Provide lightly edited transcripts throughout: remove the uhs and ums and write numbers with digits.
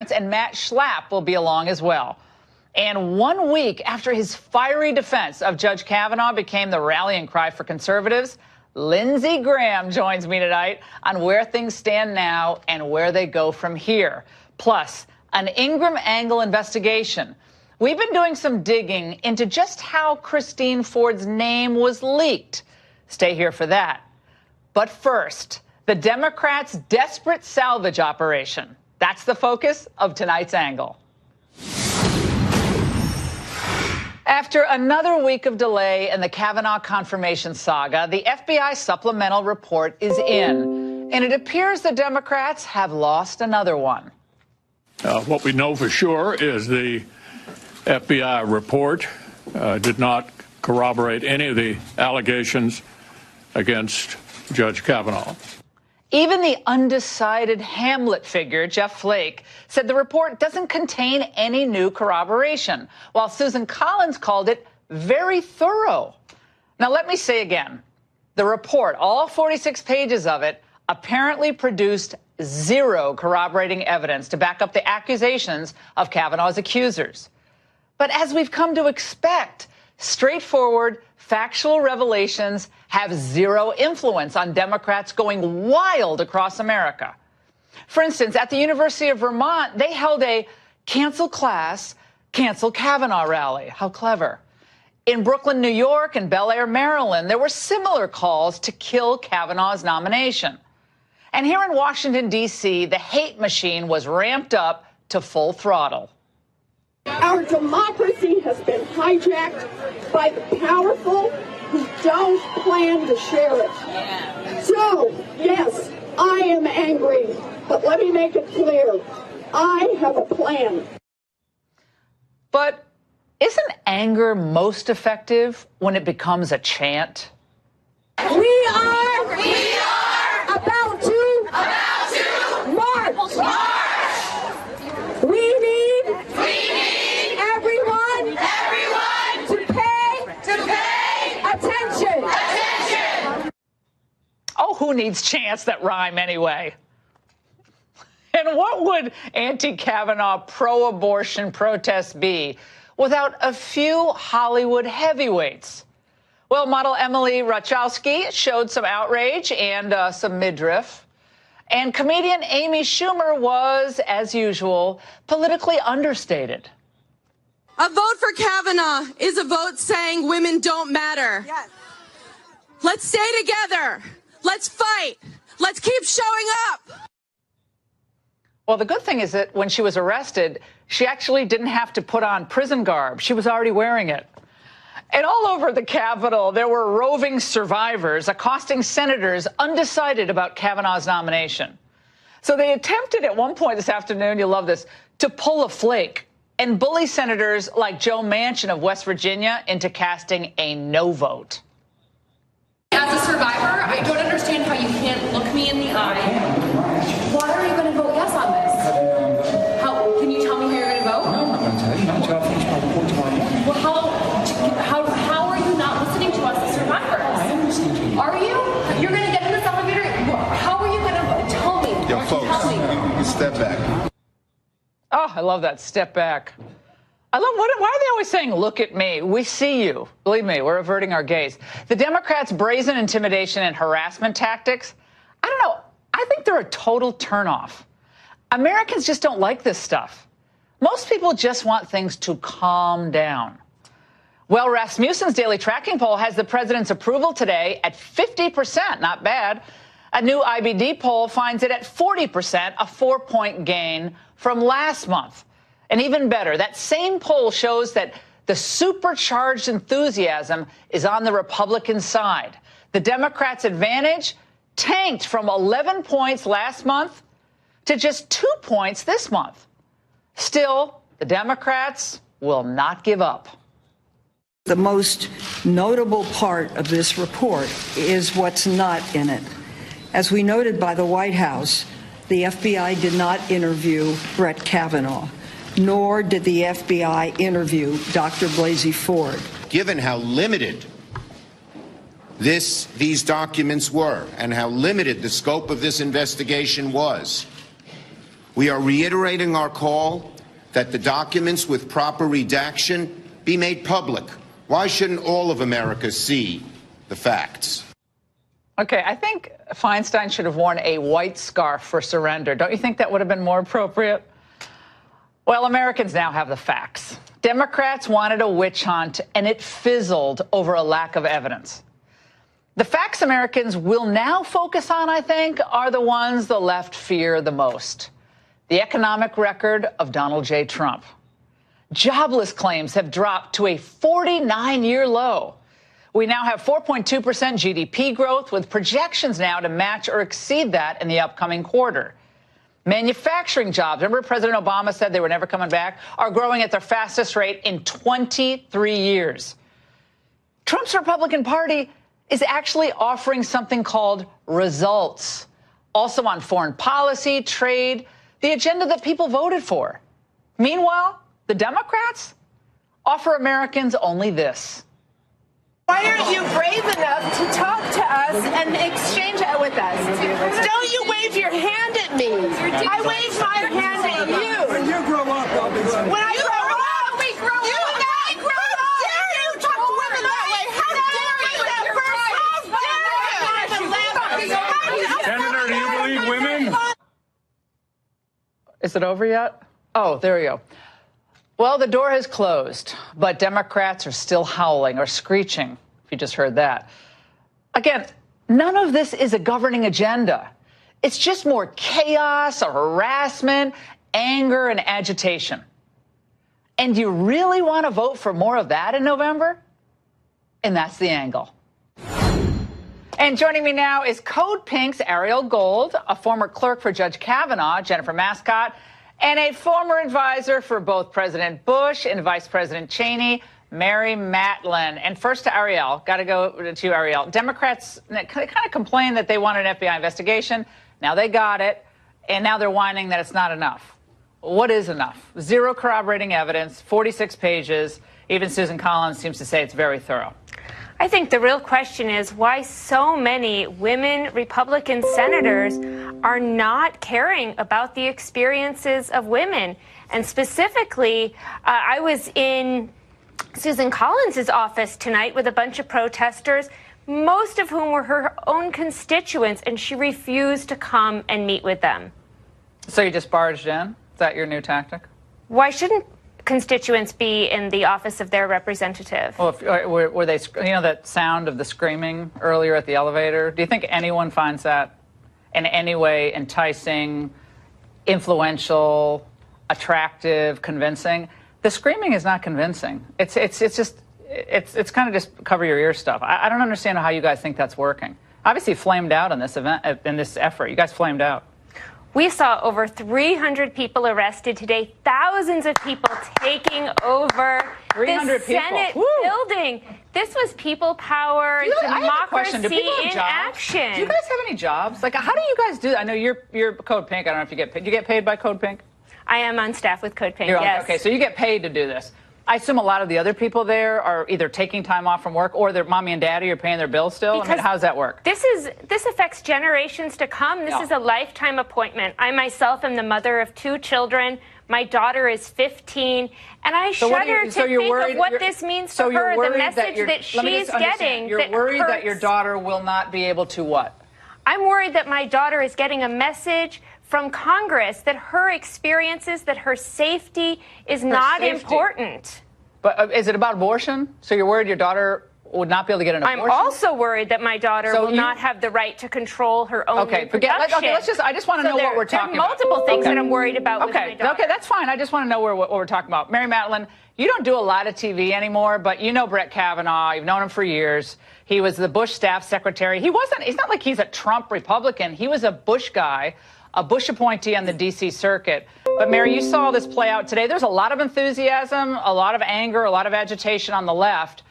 Democrats, and Matt Schlapp will be along as well. And 1 week after his fiery defense of Judge Kavanaugh became the rallying cry for conservatives, Lindsey Graham joins me tonight on where things stand now and where they go from here. Plus, an Ingraham angle investigation. We've been doing some digging into just how Christine Ford's name was leaked. Stay here for that. But first, the Democrats' desperate salvage operation. That's the focus of tonight's angle. After another week of delay in the Kavanaugh confirmation saga, the FBI supplemental report is in, and it appears the Democrats have lost another one. What we know for sure is the FBI report did not corroborate any of the allegations against Judge Kavanaugh. Even the undecided Hamlet figure, Jeff Flake, said the report doesn't contain any new corroboration, while Susan Collins called it very thorough. Now, let me say again, the report, all 46 pages of it, apparently produced zero corroborating evidence to back up the accusations of Kavanaugh's accusers. But as we've come to expect, straightforward, factual revelations have zero influence on Democrats going wild across America. For instance, at the University of Vermont, they held a cancel class, cancel Kavanaugh rally. How clever. In Brooklyn, New York, and Bel Air, Maryland, there were similar calls to kill Kavanaugh's nomination. And here in Washington, D.C., the hate machine was ramped up to full throttle. Our democracy has been hijacked by the powerful who don't plan to share it. So, yes, I am angry, but let me make it clear. I have a plan. But isn't anger most effective when it becomes a chant? We are about to march. We need everyone to pay attention. Oh, who needs chants that rhyme anyway? And what would anti-Kavanaugh, pro-abortion protests be without a few Hollywood heavyweights? Well, model Emily Ratajkowski showed some outrage and some midriff. And comedian Amy Schumer was, as usual, politically understated. A vote for Kavanaugh is a vote saying women don't matter. Yes. Let's stay together. Let's fight. Let's keep showing up. Well, the good thing is that when she was arrested, she actually didn't have to put on prison garb. She was already wearing it. And all over the Capitol, there were roving survivors accosting senators undecided about Kavanaugh's nomination. So they attempted at one point this afternoon, you'll love this, to pull a Flake and bully senators like Joe Manchin of West Virginia into casting a no vote. As a survivor, I don't understand how you can't look me in the eye. Why are you going to vote yes on this? How can you tell me how you're going to vote? No, I'm not going to tell you. Not until I finish my report tomorrow. Well, how are you not listening to us as survivors? I am listening to you. Are you? You're going to get in this elevator? How are you going to tell me? Yo, folks, step back. Oh, I love that. Step back. I love, why are they always saying, look at me? We see you. Believe me, we're averting our gaze. The Democrats' brazen intimidation and harassment tactics, I don't know, I think they're a total turnoff. Americans just don't like this stuff. Most people just want things to calm down. Well, Rasmussen's daily tracking poll has the president's approval today at 50%, not bad. A new IBD poll finds it at 40%, a 4-point gain from last month. And even better, that same poll shows that the supercharged enthusiasm is on the Republican side. The Democrats' advantage tanked from 11 points last month to just 2 points this month. Still, the Democrats will not give up. The most notable part of this report is what's not in it. As we noted by the White House, the FBI did not interview Brett Kavanaugh, nor did the FBI interview Dr. Blasey Ford. Given how limited these documents were and how limited the scope of this investigation was, We are reiterating our call that the documents with proper redaction be made public. Why shouldn't all of America see the facts? Okay, I think Feinstein should have worn a white scarf for surrender. Don't you think that would have been more appropriate? Well, Americans now have the facts. Democrats wanted a witch hunt, and it fizzled over a lack of evidence. The facts Americans will now focus on, I think, are the ones the left fear the most. The economic record of Donald J. Trump. Jobless claims have dropped to a 49-year low. We now have 4.2% GDP growth, with projections now to match or exceed that in the upcoming quarter. Manufacturing jobs, remember President Obama said they were never coming back, are growing at their fastest rate in 23 years. Trump's Republican Party is actually offering something called results, also on foreign policy, trade, the agenda that people voted for. Meanwhile, the Democrats offer Americans only this. Why aren't you brave enough to talk to us and exchange it with us? Don't you wave your hand at me. I wave my hand at you. When you grow up, When I grow up, we grow up. You and I grow up. How dare you talk to women that way? How dare you? That first, Senator, do you believe women? Is it over yet? Oh, there you go. Well, the door has closed, but Democrats are still howling or screeching, if you just heard that. Again, none of this is a governing agenda. It's just more chaos, or harassment, anger, and agitation. And you really want to vote for more of that in November? And that's the angle. And joining me now is Code Pink's Ariel Gold, a former clerk for Judge Kavanaugh, Jennifer Mascott, and a former advisor for both President Bush and Vice President Cheney, Mary Matlin. And first to Ariel. Got to go to Ariel. Democrats kind of complained that they wanted an FBI investigation. Now they got it. And now they're whining that it's not enough. What is enough? Zero corroborating evidence, 46 pages. Even Susan Collins seems to say it's very thorough. I think the real question is why so many women Republican senators are not caring about the experiences of women. And specifically, I was in Susan Collins' office tonight with a bunch of protesters, most of whom were her own constituents, and she refused to come and meet with them. So you just barged in? Is that your new tactic? Why shouldn't constituents be in the office of their representative? Well, were they, you know, that sound of the screaming earlier at the elevator? Do you think anyone finds that in any way enticing, influential, attractive, convincing? The screaming is not convincing. It's kind of just cover your ear stuff. I don't understand how you guys think that's working. Obviously, you flamed out in this event, in this effort. You guys flamed out. We saw over 300 people arrested today, thousands of people taking over the Senate building. This was people power, democracy in action. Do you guys have any jobs? Like, how do you guys do that? I know you're Code Pink. I don't know if you get paid. Do you get paid by Code Pink? I am on staff with Code Pink, yes. Okay, so you get paid to do this. I assume a lot of the other people there are either taking time off from work or their mommy and daddy are paying their bills still. Because I mean, how does that work? This affects generations to come. This is a lifetime appointment. I myself am the mother of 2 children. My daughter is 15, and I shudder to think of what this means for her, the message that she's getting. You're worried that your daughter will not be able to what? I'm worried that my daughter is getting a message from Congress that her experiences, that her safety is not important. But is it about abortion? So you're worried your daughter would not be able to get an abortion? I'm also worried that my daughter will not have the right to control her own reproduction. I just want to know what we're talking about. There are multiple things that I'm worried about with my daughter. Okay, that's fine. I just want to know what we're talking about. Mary Matlin, you don't do a lot of TV anymore, but you know Brett Kavanaugh. You've known him for years. He was the Bush staff secretary. It's not like he's a Trump Republican. He was a Bush guy, a Bush appointee on the D.C. circuit. But, Mary, you saw this play out today. There's a lot of enthusiasm, a lot of anger, a lot of agitation on the left.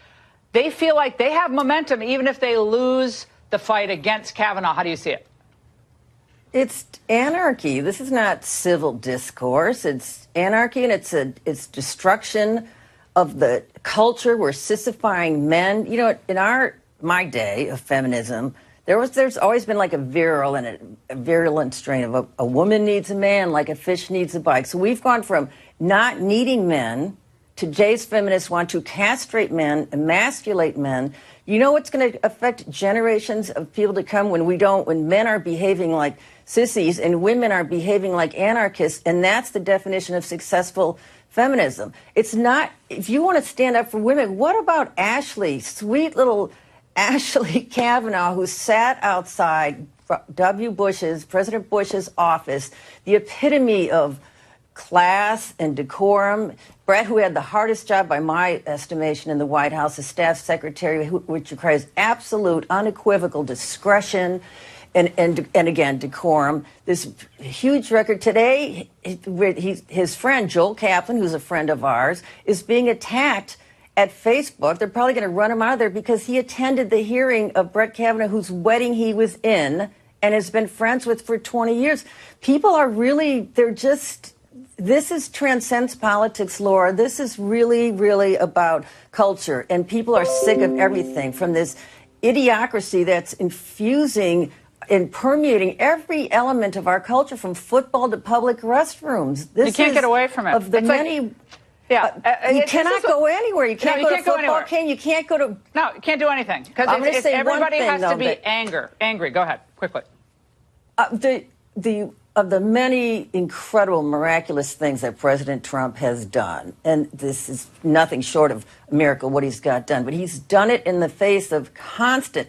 They feel like they have momentum even if they lose the fight against Kavanaugh. How do you see it? It's anarchy. This is not civil discourse. It's anarchy, and it's destruction of the culture. We're sissifying men. You know, in my day of feminism, There's always been like a virulent strain of a woman needs a man like a fish needs a bike. So we've gone from not needing men to Jay's feminists want to castrate men, emasculate men. You know what's going to affect generations of people to come when men are behaving like sissies and women are behaving like anarchists, and that's the definition of successful feminism. It's not, if you want to stand up for women, what about Ashley, sweet little Ashley Kavanaugh, who sat outside President Bush's office, the epitome of class and decorum. Brett, who had the hardest job by my estimation in the White House, as staff secretary, which requires absolute, unequivocal discretion and again, decorum. This huge record today, his friend Joel Kaplan, who's a friend of ours, is being attacked at Facebook. They're probably going to run him out of there because he attended the hearing of Brett Kavanaugh, whose wedding he was in and has been friends with for 20 years. People are really, this transcends politics, Laura. This is really, really about culture. And people are sick of everything from this idiocracy that's infusing and permeating every element of our culture, from football to public restrooms. You can't get away from it. Of the many... you cannot go anywhere. You can't go to a football game. You can't go to... No, you can't do anything. Because everybody has to be angry. Go ahead, quickly. Of the many incredible, miraculous things that President Trump has done, and this is nothing short of a miracle what he's got done, but he's done it in the face of constant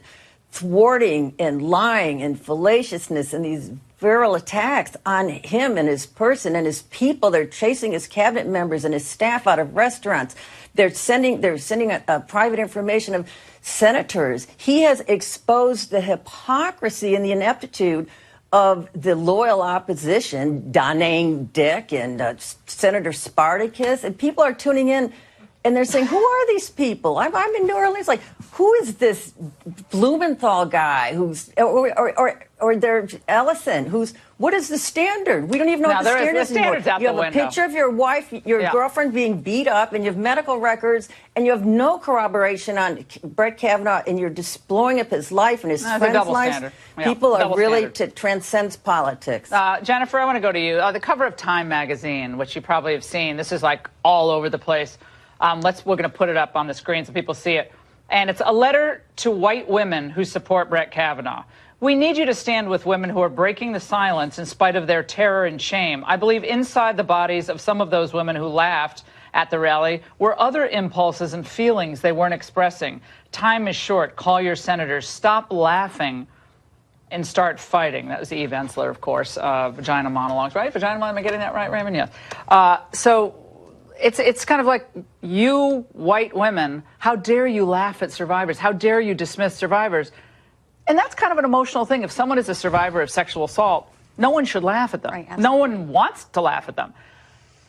thwarting and lying and fallaciousness and these virile attacks on him and his person and his people. They're chasing his cabinet members and his staff out of restaurants. They're sending a private information of senators. He has exposed the hypocrisy and the ineptitude of the loyal opposition, Donane Dick and Senator Spartacus, and people are tuning in and they're saying, who are these people? I'm in New Orleans, like, who is this Blumenthal guy or there's Ellison, what is the standard? We don't even know what the standard is anymore. You have a picture of your wife, your girlfriend being beat up, and you have medical records, and you have no corroboration on Brett Kavanaugh, and you're just blowing up his life and his friends' lives. People are really transcends politics. Jennifer, I want to go to you. The cover of Time magazine, which you probably have seen, this is like all over the place. We're going to put it up on the screen so people see it. And it's a letter to white women who support Brett Kavanaugh. We need you to stand with women who are breaking the silence in spite of their terror and shame. I believe inside the bodies of some of those women who laughed at the rally were other impulses and feelings they weren't expressing. Time is short. Call your senators. Stop laughing and start fighting. That was Eve Ensler, of course. Vagina monologues, right? Vagina monologues, am I getting that right, Raymond? Yes. So it's kind of like, you white women, how dare you laugh at survivors? How dare you dismiss survivors? And that's kind of an emotional thing. If someone is a survivor of sexual assault, no one should laugh at them. Right, no one wants to laugh at them.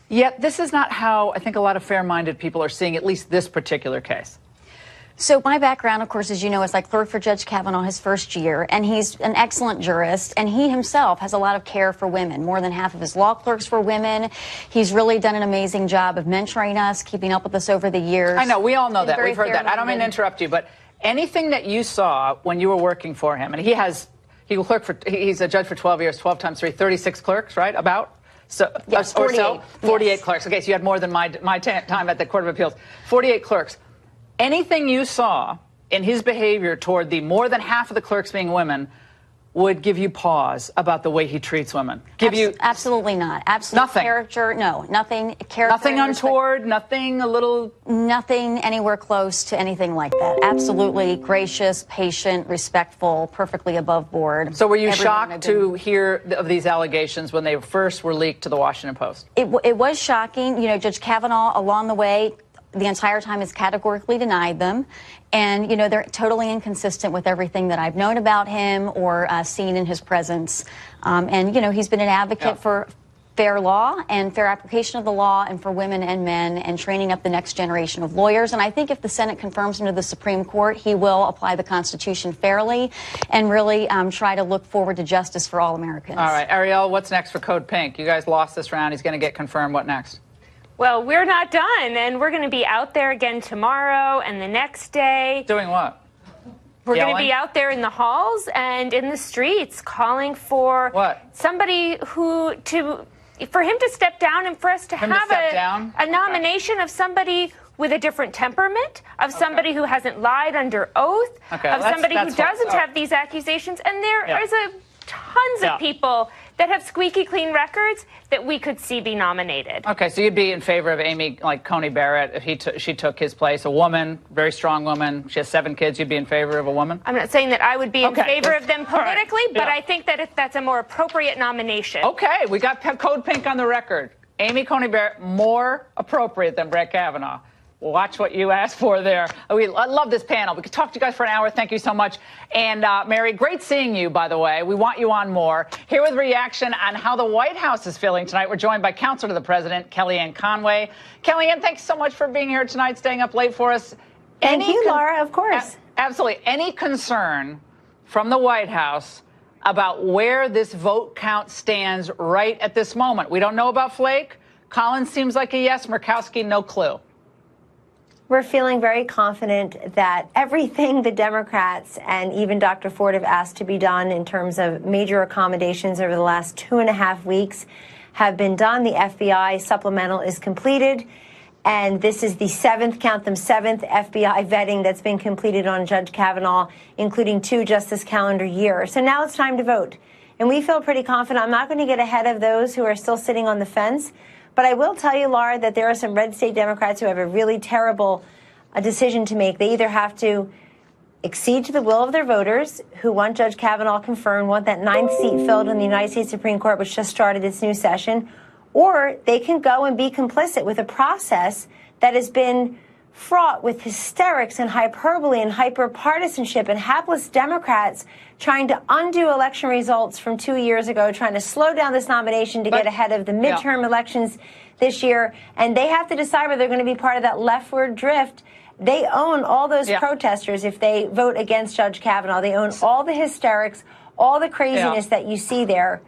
Yet this is not how I think a lot of fair-minded people are seeing at least this particular case. So my background, of course, as you know, is I clerked for Judge Kavanaugh his first year, and he's an excellent jurist, and he himself has a lot of care for women. More than half of his law clerks were women. He's really done an amazing job of mentoring us, keeping up with us over the years. I know, we all know that. We've heard that. I don't mean to interrupt you, but anything that you saw when you were working for him, and he's a judge for 12 years, 12 times 3, 36 clerks, right? About? So, yes, 48. Or so? 48 yes. Clerks. Okay, so you had more than my time at the Court of Appeals. 48 clerks. Anything you saw in his behavior toward the more than half of the clerks being women would give you pause about the way he treats women? Absolutely not. Absolutely. Nothing. Character, no. Nothing. Character. Nothing untoward, nothing a little... Nothing anywhere close to anything like that. Absolutely gracious, patient, respectful, perfectly above board. So were you shocked to hear of these allegations when they first were leaked to the Washington Post? It was shocking. You know, Judge Kavanaugh, along the way, the entire time has categorically denied them. And, you know, they're totally inconsistent with everything that I've known about him or seen in his presence. And, you know, he's been an advocate for fair law and fair application of the law and for women and men and training up the next generation of lawyers. And I think if the Senate confirms him to the Supreme Court, he will apply the Constitution fairly and really try to look forward to justice for all Americans. All right. Ariel, what's next for Code Pink? You guys lost this round. He's going to get confirmed. What next? Well, we're not done, and we're going to be out there again tomorrow and the next day. Doing what? We're going to be out there in the halls and in the streets calling for somebody for him to step down and for us to have a nomination of somebody with a different temperament, of somebody who hasn't lied under oath, of somebody who doesn't have these accusations. And there is tons of people that have squeaky clean records that we could see be nominated. Okay, so you'd be in favor of Amy, like Coney Barrett, if she took his place, a woman, very strong woman. She has 7 kids. You'd be in favor of a woman? I'm not saying that I would be in favor of them politically, but I think that that's a more appropriate nomination. Okay, we got Code Pink on the record. Amy Coney Barrett, more appropriate than Brett Kavanaugh. Watch what you asked for there. I love this panel. We could talk to you guys for an hour. Thank you so much. And Mary, great seeing you, by the way. We want you on more. Here with reaction on how the White House is feeling tonight, we're joined by Counselor to the President, Kellyanne Conway. Kellyanne, thanks so much for being here tonight, staying up late for us. Thank you, Laura, of course. Absolutely. Any concern from the White House about where this vote count stands right at this moment? We don't know about Flake. Collins seems like a yes. Murkowski, no clue. We're feeling very confident that everything the Democrats and even Dr. Ford have asked to be done in terms of major accommodations over the last 2.5 weeks have been done. The FBI supplemental is completed, and this is the 7th, count them 7th, FBI vetting that's been completed on Judge Kavanaugh, including 2 just this calendar year. So now it's time to vote. And we feel pretty confident. I'm not going to get ahead of those who are still sitting on the fence. But I will tell you, Laura, that there are some red state Democrats who have a really terrible decision to make. They either have to accede to the will of their voters who want Judge Kavanaugh confirmed, want that 9th seat filled in the United States Supreme Court, which just started its new session, or they can go and be complicit with a process that has been fraught with hysterics and hyperbole and hyperpartisanship and hapless Democrats trying to undo election results from 2 years ago, trying to slow down this nomination to get ahead of the midterm elections this year. And they have to decide whether they're going to be part of that leftward drift. They own all those protesters if they vote against Judge Kavanaugh. They own all the hysterics, all the craziness that you see there.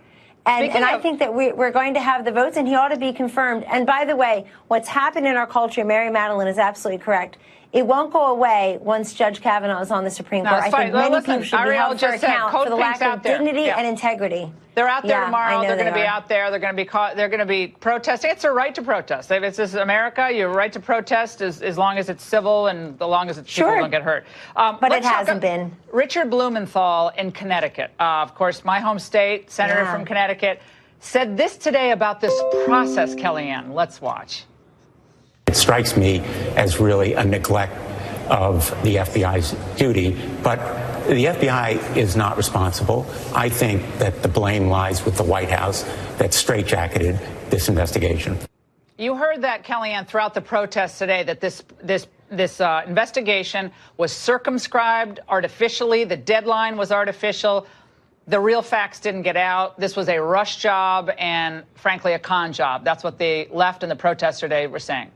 And I think that we're going to have the votes, and he ought to be confirmed. And by the way, what's happened in our culture, Mary Madeline is absolutely correct. It won't go away once Judge Kavanaugh is on the Supreme Court. I think many people should be held for account for the lack of dignity and integrity. They're out there tomorrow. They're going to be out there. They're going to be caught. They're going to be protesting. It's their right to protest. If it's this America, your right to protest as long as it's civil and as long as people don't get hurt. But it hasn't been. Richard Blumenthal in Connecticut, of course, my home state, senator from Connecticut, said this today about this process, Kellyanne. Let's watch. It strikes me as really a neglect of the FBI's duty, but the FBI is not responsible. I think that the blame lies with the White House that straitjacketed this investigation. You heard that, Kellyanne, throughout the protests today, that this investigation was circumscribed artificially. The deadline was artificial. The real facts didn't get out. This was a rush job and, frankly, a con job. That's what the left and the protests today were saying.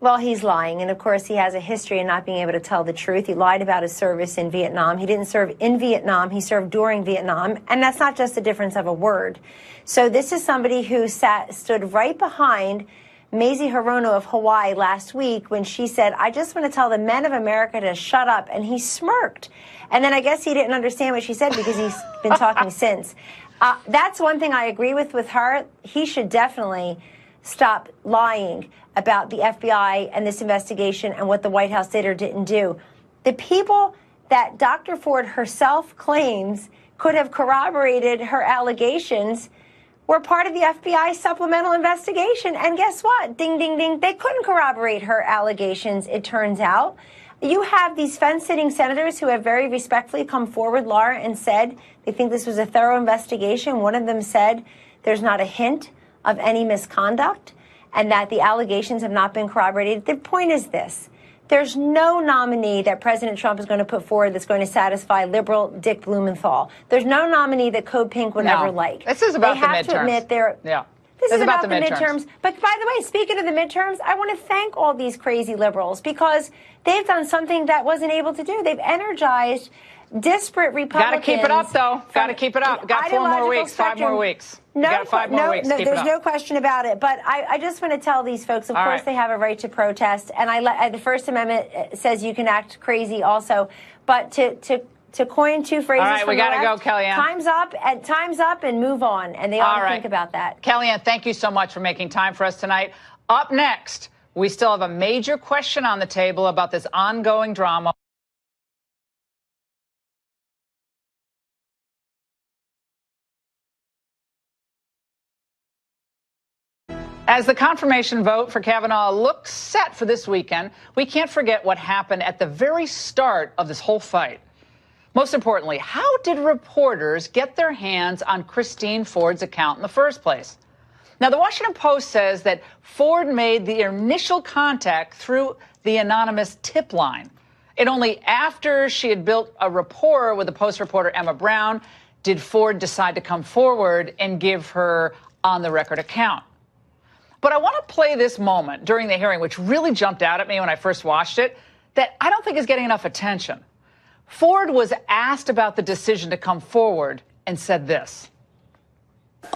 Well, he's lying. And, of course, he has a history of not being able to tell the truth. He lied about his service in Vietnam. He didn't serve in Vietnam. He served during Vietnam. And that's not just the difference of a word. So this is somebody who stood right behind Mazie Hirono of Hawaii last week when she said, I just want to tell the men of America to shut up. And he smirked. And then I guess he didn't understand what she said because he's been talking since. That's one thing I agree with her. He should definitely stop lying about the FBI and this investigation and what the White House did or didn't do. The people that Dr. Ford herself claims could have corroborated her allegations were part of the FBI supplemental investigation. And guess what? Ding, ding, ding. They couldn't corroborate her allegations, it turns out. You have these fence-sitting senators who have very respectfully come forward, Laura, and said they think this was a thorough investigation. One of them said there's not a hint of any misconduct and that the allegations have not been corroborated. The point is this. There's no nominee that President Trump is going to put forward that's going to satisfy liberal Dick Blumenthal. There's no nominee that Code Pink would ever like. This is about the midterms. They have to admit this is about the midterms. But by the way, speaking of the midterms, I want to thank all these crazy liberals because they've done something that wasn't able to do. They've energized disparate Republicans. Got to keep it up, though. Got to keep it up. Got 4 more weeks, 5 more weeks. No, got 5 more weeks. No, keep there's it up. no question about it. But I just want to tell these folks, of course, they have a right to protest, and the First Amendment says you can act crazy also. But to coin two phrases, all right, we got to go, Kellyanne. Time's up, and move on. And they ought to think about that. Kellyanne, thank you so much for making time for us tonight. Up next, we still have a major question on the table about this ongoing drama. As the confirmation vote for Kavanaugh looks set for this weekend, we can't forget what happened at the very start of this whole fight. Most importantly, how did reporters get their hands on Christine Ford's account in the first place? Now, the Washington Post says that Ford made the initial contact through the anonymous tip line. And only after she had built a rapport with the Post reporter Emma Brown did Ford decide to come forward and give her on-the-record account. But I want to play this moment during the hearing, which really jumped out at me when I first watched it, that I don't think is getting enough attention. Ford was asked about the decision to come forward and said this.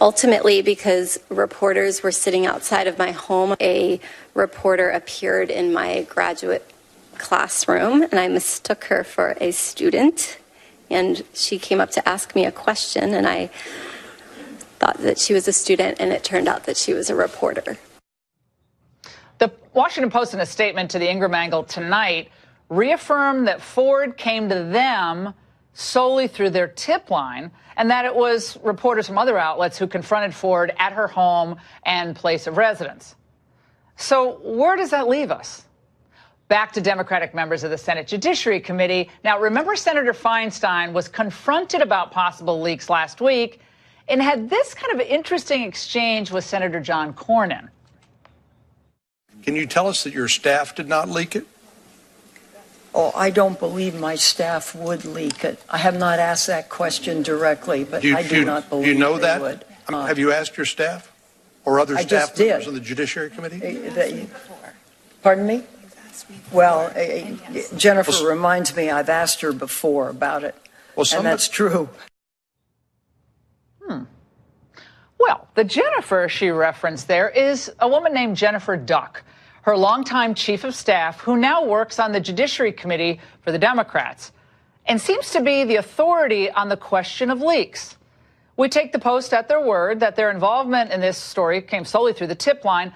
Ultimately, because reporters were sitting outside of my home, a reporter appeared in my graduate classroom, and I mistook her for a student. And she came up to ask me a question, and I thought that she was a student, and it turned out that she was a reporter. The Washington Post, in a statement to the Ingraham angle tonight, reaffirmed that Ford came to them solely through their tip line, and that it was reporters from other outlets who confronted Ford at her home and place of residence. So where does that leave us? Back to Democratic members of the Senate Judiciary Committee. Now, remember, Senator Feinstein was confronted about possible leaks last week and had this kind of interesting exchange with Senator John Cornyn. Can you tell us that your staff did not leak it? Oh, I don't believe my staff would leak it. I have not asked that question directly, but I do not believe you know they that? would. Have you asked your staff or other staff members of the Judiciary Committee? Pardon me? Well, Jennifer reminds me I've asked her before about it, and that's true. Well, the Jennifer she referenced there is a woman named Jennifer Duck, her longtime chief of staff, who now works on the Judiciary Committee for the Democrats and seems to be the authority on the question of leaks. We take the Post at their word that their involvement in this story came solely through the tip line.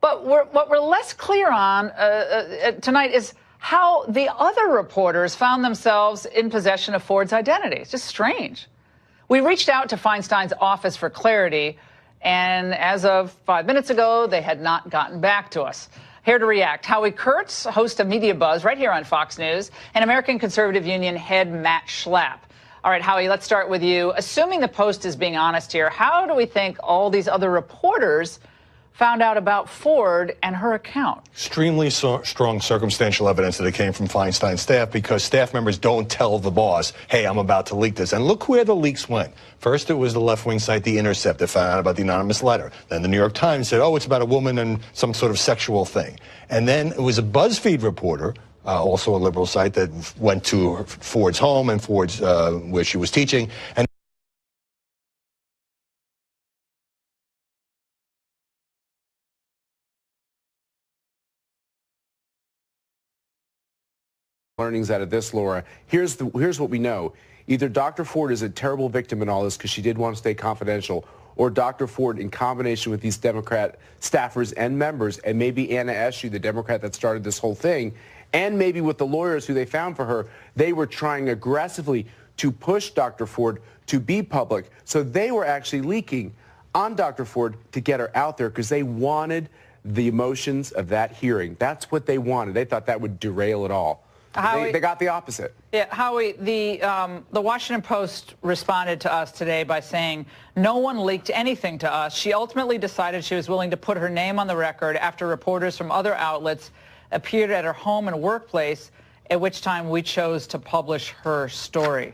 But what we're less clear on tonight is how the other reporters found themselves in possession of Ford's identity. It's just strange. We reached out to Feinstein's office for clarity, and as of 5 minutes ago, they had not gotten back to us. Here to react, Howie Kurtz, host of Media Buzz right here on Fox News, and American Conservative Union head Matt Schlapp. All right, Howie, let's start with you. Assuming the Post is being honest here, how do we think all these other reporters found out about Ford and her account? Extremely strong circumstantial evidence that it came from Feinstein's staff, because staff members don't tell the boss, hey, I'm about to leak this. And look where the leaks went. First, it was the left-wing site, The Intercept, that found out about the anonymous letter. Then the New York Times said, oh, it's about a woman and some sort of sexual thing. And then it was a BuzzFeed reporter, also a liberal site, that went to Ford's home and Ford's where she was teaching. And learnings out of this, Laura. Here's what we know. Either Dr. Ford is a terrible victim in all this because she did want to stay confidential, or Dr. Ford, in combination with these Democrat staffers and members, and maybe Anna Eshoo, the Democrat that started this whole thing, and maybe with the lawyers who they found for her, they were trying aggressively to push Dr. Ford to be public. So they were actually leaking on Dr. Ford to get her out there because they wanted the emotions of that hearing. That's what they wanted. They thought that would derail it all. They got the opposite. Yeah, Howie, the Washington Post responded to us today by saying no one leaked anything to us. She ultimately decided she was willing to put her name on the record after reporters from other outlets appeared at her home and workplace, at which time we chose to publish her story.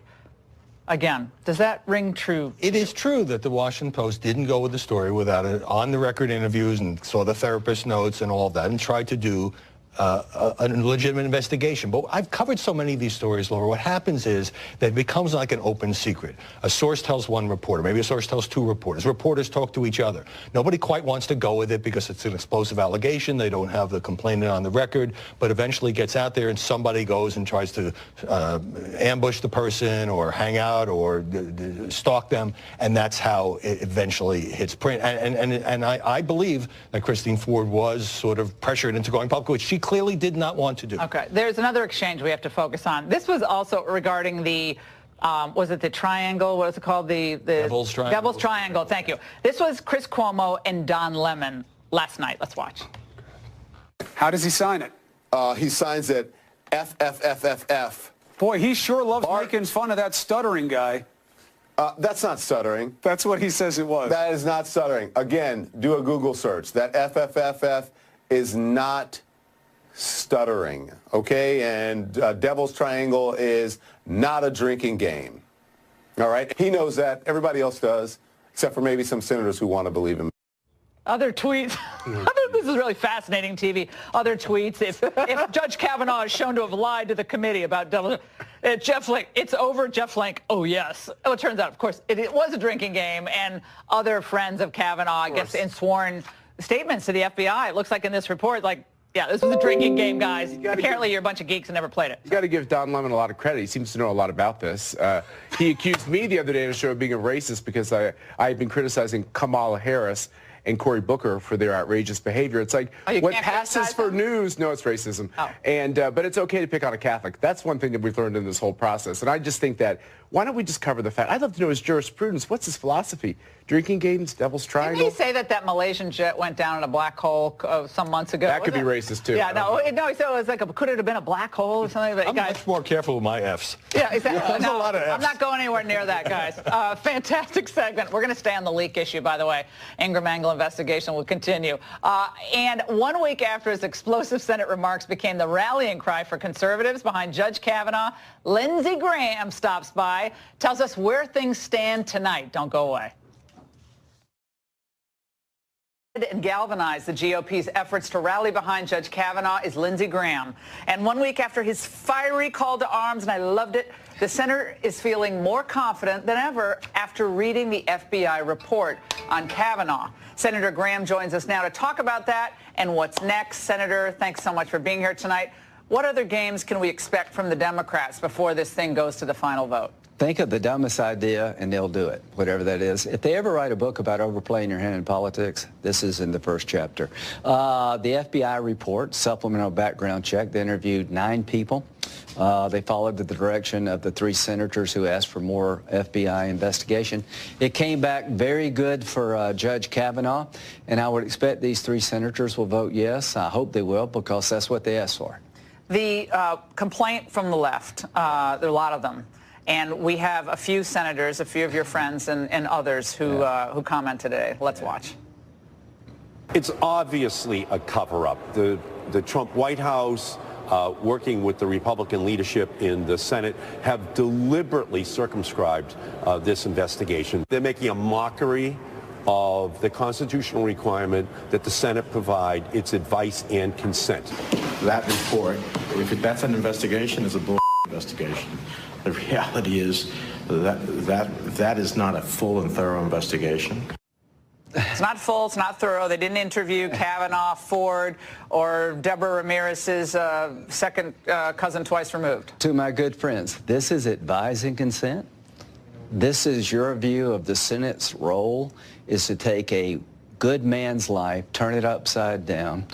Again, does that ring true? It is true that the Washington Post didn't go with the story without it on-the-record interviews and saw the therapist notes and all of that and tried to do a legitimate investigation. But I've covered so many of these stories, Laura. What happens is that it becomes like an open secret. A source tells one reporter, maybe a source tells two reporters. Reporters talk to each other. Nobody quite wants to go with it because it's an explosive allegation. They don't have the complainant on the record, but eventually gets out there and somebody goes and tries to ambush the person or hang out or stalk them, and that's how it eventually hits print. And I believe that Christine Ford was sort of pressured into going public, which she clearly did not want to do. Okay, there's another exchange we have to focus on. This was also regarding the, was it the triangle? What is it called? The Devil's Triangle. Devil's Triangle, thank you. This was Chris Cuomo and Don Lemon last night. Let's watch. How does he sign it? He signs it FFFFF. Boy, he sure loves making fun of that stuttering guy. That's not stuttering. That's what he says it was. That is not stuttering. Again, do a Google search. That FFFF is not stuttering, okay? And Devil's Triangle is not a drinking game, all right? He knows that. Everybody else does, except for maybe some senators who want to believe him. Other tweets. This is really fascinating TV. Other tweets. If Judge Kavanaugh is shown to have lied to the committee about Jeff Flake, it's over. Jeff Flake. Oh yes. Oh, it turns out, of course, it was a drinking game, and other friends of Kavanaugh, I guess, in sworn statements to the FBI. It looks like in this report, like, yeah, this was a drinking game, guys. Apparently, you're a bunch of geeks and never played it. You got to give Don Lemon a lot of credit. He seems to know a lot about this. He accused me the other day on the show of being a racist because I had been criticizing Kamala Harris and Cory Booker for their outrageous behavior. It's like what passes for news. No, it's racism. Oh. And but it's okay to pick on a Catholic. That's one thing that we've learned in this whole process. And I just think that why don't we just cover the fact? I'd love to know his jurisprudence. What's his philosophy? Drinking games, Devil's Triangle. Didn't he say that Malaysian jet went down in a black hole some months ago? That could be racist too. Yeah, no, he said it was like could it have been a black hole or something? But I'm much more careful with my Fs. Yeah, exactly. There's a lot of Fs. I'm not going anywhere near that, guys. Fantastic segment. We're going to stay on the leak issue, by the way. Ingraham Angle investigation will continue. And 1 week after his explosive Senate remarks became the rallying cry for conservatives behind Judge Kavanaugh, Lindsey Graham stops by, tells us where things stand tonight. Don't go away. And galvanize the GOP's efforts to rally behind Judge Kavanaugh is Lindsey Graham. And 1 week after his fiery call to arms, and I loved it, the senator is feeling more confident than ever after reading the FBI report on Kavanaugh. Senator Graham joins us now to talk about that and what's next. Senator, thanks so much for being here tonight. What other games can we expect from the Democrats before this thing goes to the final vote? Think of the dumbest idea and they'll do it, whatever that is. If they ever write a book about overplaying your hand in politics, this is in the first chapter. The FBI report, supplemental background check, they interviewed 9 people. They followed the direction of the 3 senators who asked for more FBI investigation. It came back very good for Judge Kavanaugh, and I would expect these 3 senators will vote yes. I hope they will, because that's what they asked for. The complaint from the left, there are a lot of them. And we have a few senators, a few of your friends and others who comment today. Let's watch. It's obviously a cover-up. The Trump White House, working with the Republican leadership in the Senate, have deliberately circumscribed this investigation. They're making a mockery of the constitutional requirement that the Senate provide its advice and consent. That report, if that's an investigation, is a bull investigation. The reality is that is not a full and thorough investigation. It's not full, it's not thorough. They didn't interview Kavanaugh, Ford, or Deborah Ramirez's second cousin twice removed. To my good friends, this is advise and consent. This is your view of the Senate's role, is to take a good man's life, turn it upside down,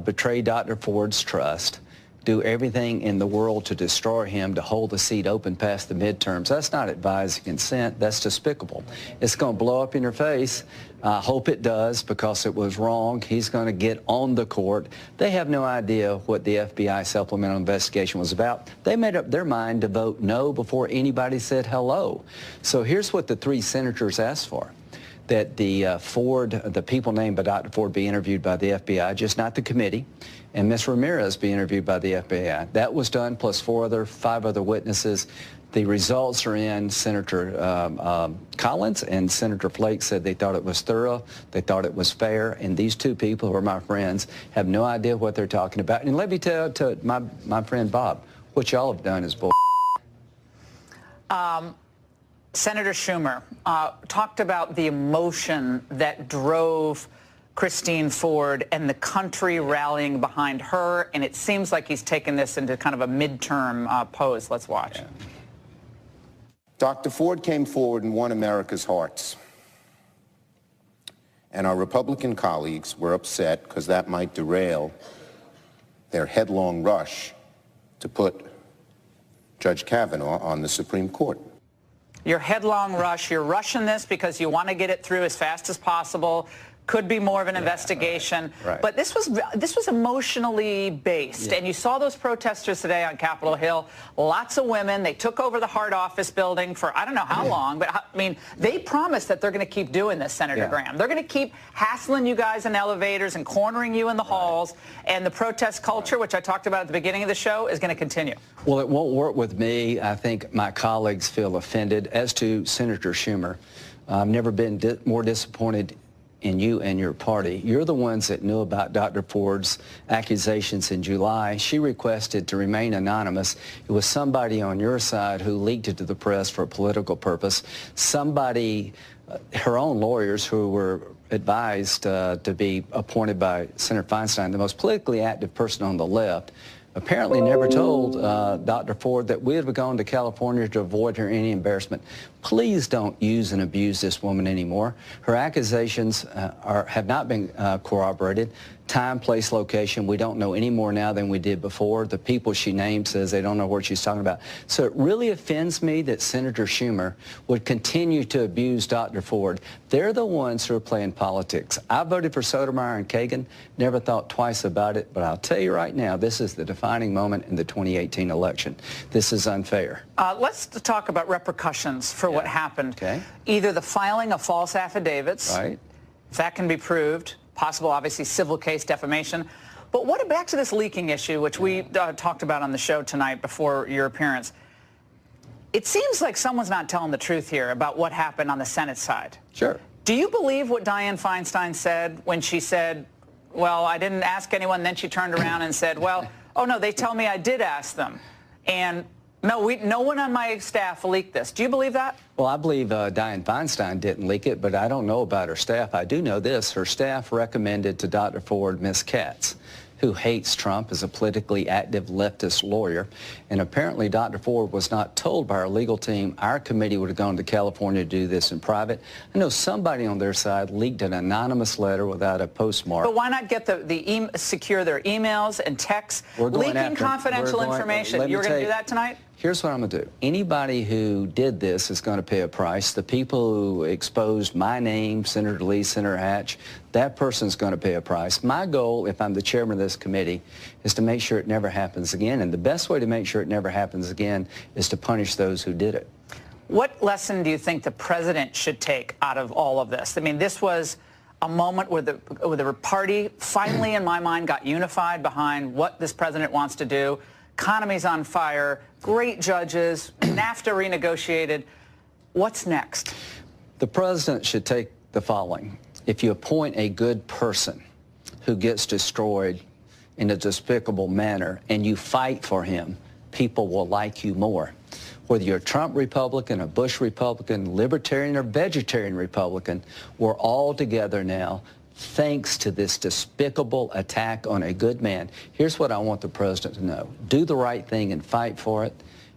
betray Dr. Ford's trust, do everything in the world to destroy him, to hold the seat open past the midterms. That's not advise and consent. That's despicable. It's going to blow up in your face. I hope it does, because it was wrong. He's going to get on the court. They have no idea what the FBI supplemental investigation was about. They made up their mind to vote no before anybody said hello. So here's what the 3 senators asked for. That the people named by Dr. Ford be interviewed by the FBI, just not the committee, and Ms. Ramirez be interviewed by the FBI. That was done, plus 5 other witnesses. The results are in. Senator Collins and Senator Flake said they thought it was thorough, they thought it was fair, and these two people who are my friends have no idea what they're talking about. And let me tell to my friend Bob, what y'all have done is bull. Senator Schumer talked about the emotion that drove Christine Ford and the country rallying behind her, and it seems like he's taken this into kind of a midterm pose. Let's watch. Yeah. Dr. Ford came forward and won America's hearts. And our Republican colleagues were upset because that might derail their headlong rush to put Judge Kavanaugh on the Supreme Court. Your headlong rush, you're rushing this because you want to get it through as fast as possible. Could be more of an investigation. Right. But this was emotionally based. And you saw those protesters today on Capitol Hill. Lots of women. They took over the Hart office building for I don't know how long. But, I mean, they promised that they're going to keep doing this, Senator Graham. They're going to keep hassling you guys in elevators and cornering you in the halls. And the protest culture, which I talked about at the beginning of the show, is going to continue. Well, it won't work with me. I think my colleagues feel offended. As to Senator Schumer, I've never been more disappointed in you and your party. You're the ones that knew about Dr. Ford's accusations in July. She requested to remain anonymous. It was somebody on your side who leaked it to the press for a political purpose. Somebody, her own lawyers who were advised to be appointed by Senator Feinstein, the most politically active person on the left, apparently never told Dr. Ford that we had gone to California to avoid her any embarrassment. Please don't use and abuse this woman anymore. Her accusations have not been corroborated. Time, place, location, we don't know any more now than we did before. The people she named says they don't know what she's talking about. So it really offends me that Senator Schumer would continue to abuse Dr. Ford. They're the ones who are playing politics. I voted for Sotomayor and Kagan, never thought twice about it, but I'll tell you right now, this is the defining moment in the 2018 election. This is unfair. Let's talk about repercussions for what happened. Okay. Either the filing of false affidavits, right, if that can be proved, possible, obviously, civil case defamation. But back to this leaking issue, which we talked about on the show tonight before your appearance. It seems like someone's not telling the truth here about what happened on the Senate side. Sure. Do you believe what Dianne Feinstein said when she said, well, I didn't ask anyone, then she turned around and said, well, oh, no, they tell me I did ask them. And no one on my staff leaked this. Do you believe that? Well, I believe Dianne Feinstein didn't leak it, but I don't know about her staff. I do know this. Her staff recommended to Dr. Ford Ms. Katz, who hates Trump as a politically active leftist lawyer. And apparently Dr. Ford was not told by our legal team our committee would have gone to California to do this in private. I know somebody on their side leaked an anonymous letter without a postmark. But why not get secure their emails and texts? Leaking confidential information. You're going to do that tonight? Here's what I'm going to do. Anybody who did this is going to pay a price. The people who exposed my name, Senator Lee, Senator Hatch, that person's going to pay a price. My goal, if I'm the chairman of this committee, is to make sure it never happens again. And the best way to make sure it never happens again is to punish those who did it. What lesson do you think the president should take out of all of this? I mean, this was a moment where the party finally, in my mind, got unified behind what this president wants to do. Economy's on fire, great judges, NAFTA renegotiated. What's next? The president should take the following. If you appoint a good person who gets destroyed in a despicable manner and you fight for him, people will like you more. Whether you're a Trump Republican, a Bush Republican, Libertarian or Vegetarian Republican, we're all together now thanks to this despicable attack on a good man. Here's what I want the president to know. Do the right thing and fight for it,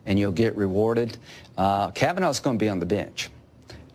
and you'll get rewarded. Kavanaugh's going to be on the bench.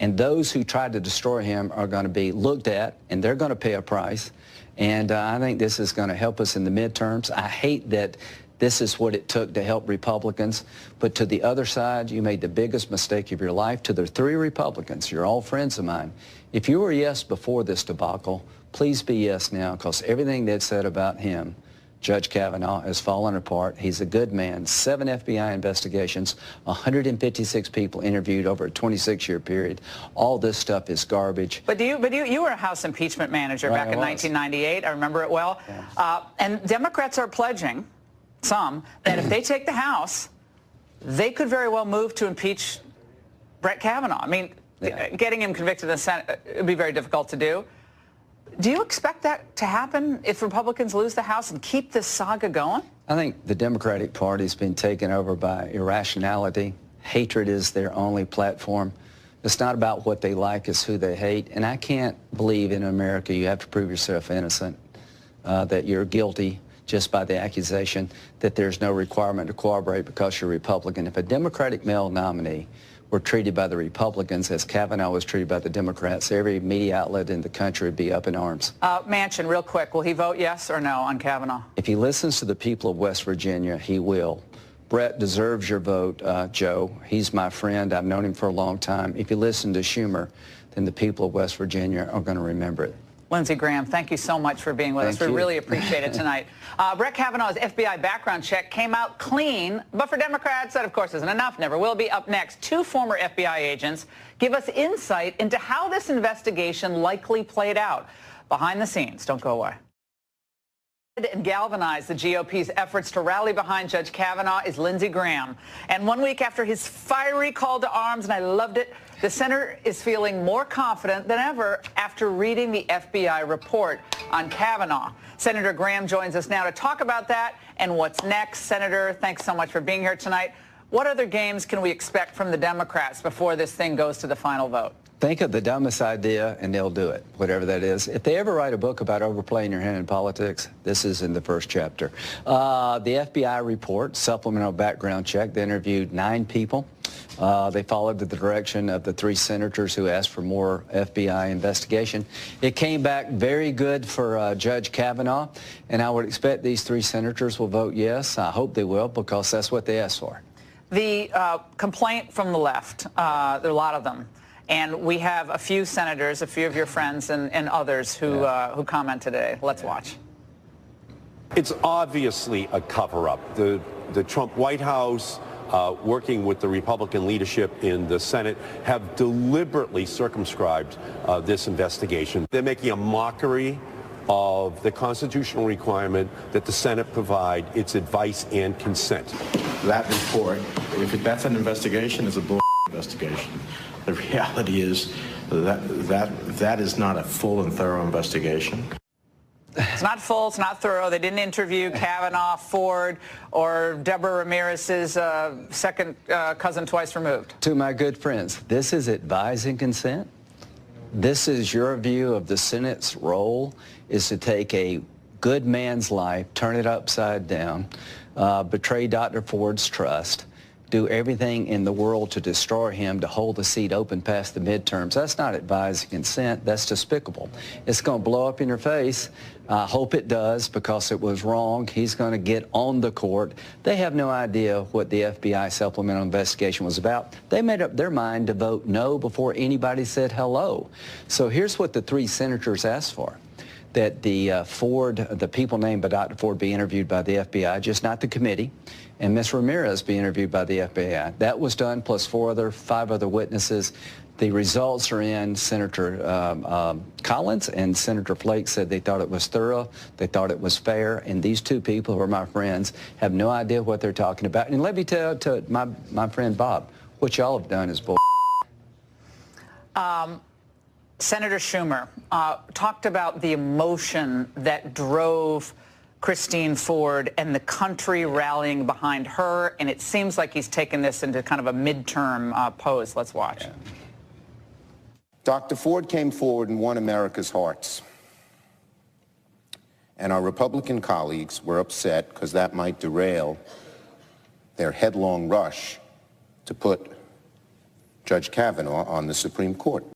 And those who tried to destroy him are going to be looked at, and they're going to pay a price. And I think this is going to help us in the midterms. I hate that this is what it took to help Republicans. But to the other side, you made the biggest mistake of your life. To the three Republicans, you're all friends of mine. If you were yes before this debacle, please be yes now, because everything they've said about him, Judge Kavanaugh, has fallen apart. He's a good man. 7 FBI investigations, 156 people interviewed over a 26-year period. All this stuff is garbage. But you were a House impeachment manager back in 1998. I remember it well. Yeah. And Democrats are pledging, some, that if they take the House, they could very well move to impeach Brett Kavanaugh. I mean, getting him convicted in the Senate would be very difficult to do. Do you expect that to happen if Republicans lose the House and keep this saga going? I think the Democratic Party's been taken over by irrationality. Hatred is their only platform. It's not about what they like, it's who they hate. And I can't believe in America you have to prove yourself innocent, that you're guilty just by the accusation, that there's no requirement to cooperate because you're Republican. If a Democratic male nominee were treated by the Republicans as Kavanaugh was treated by the Democrats, every media outlet in the country would be up in arms. Manchin, real quick, will he vote yes or no on Kavanaugh? If he listens to the people of West Virginia, he will. Brett deserves your vote, Joe. He's my friend. I've known him for a long time. If you listen to Schumer, then the people of West Virginia are going to remember it. Lindsey Graham, thank you so much for being with us. We really appreciate it tonight. Brett Kavanaugh's FBI background check came out clean, but for Democrats, that, of course, isn't enough. Never will be. Up next, 2 former FBI agents give us insight into how this investigation likely played out. Behind the scenes. Don't go away. And galvanize the GOP's efforts to rally behind Judge Kavanaugh is Lindsey Graham. And 1 week after his fiery call to arms, and I loved it, the senator is feeling more confident than ever after reading the FBI report on Kavanaugh. Senator Graham joins us now to talk about that and what's next. Senator, thanks so much for being here tonight. What other games can we expect from the Democrats before this thing goes to the final vote? Think of the dumbest idea and they'll do it, whatever that is. If they ever write a book about overplaying your hand in politics, this is in the first chapter. The FBI report, supplemental background check, they interviewed 9 people. They followed the direction of the 3 senators who asked for more FBI investigation. It came back very good for Judge Kavanaugh, and I would expect these 3 senators will vote yes. I hope they will, because that's what they asked for. The complaint from the left, there are a lot of them. And we have a few senators, a few of your friends and others who comment today. Let's watch. It's obviously a cover-up. The Trump White House, working with the Republican leadership in the Senate, have deliberately circumscribed this investigation. They're making a mockery of the constitutional requirement that the Senate provide its advice and consent. That report, if that's an investigation, is a bull investigation. The reality is that is not a full and thorough investigation. It's not full, it's not thorough. They didn't interview Kavanaugh, Ford, or Deborah Ramirez's second cousin twice removed. To my good friends, this is advising consent. This is your view of the Senate's role, is to take a good man's life, turn it upside down, betray Dr. Ford's trust, do everything in the world to destroy him, to hold the seat open past the midterms. That's not advising consent. That's despicable. It's going to blow up in your face. I hope it does, because it was wrong. He's going to get on the court. They have no idea what the FBI supplemental investigation was about. They made up their mind to vote no before anybody said hello. So here's what the 3 senators asked for. That the people named by Dr. Ford be interviewed by the FBI, just not the committee, and Ms. Ramirez be interviewed by the FBI. That was done, plus 5 other witnesses. The results are in. Senator Collins and Senator Flake said they thought it was thorough, they thought it was fair, and these 2 people who are my friends have no idea what they're talking about. And let me tell to my friend Bob, what y'all have done is bull. Senator Schumer talked about the emotion that drove Christine Ford and the country rallying behind her, and it seems like he's taken this into kind of a midterm pose. Let's watch. Yeah. Dr. Ford came forward and won America's hearts. And our Republican colleagues were upset because that might derail their headlong rush to put Judge Kavanaugh on the Supreme Court.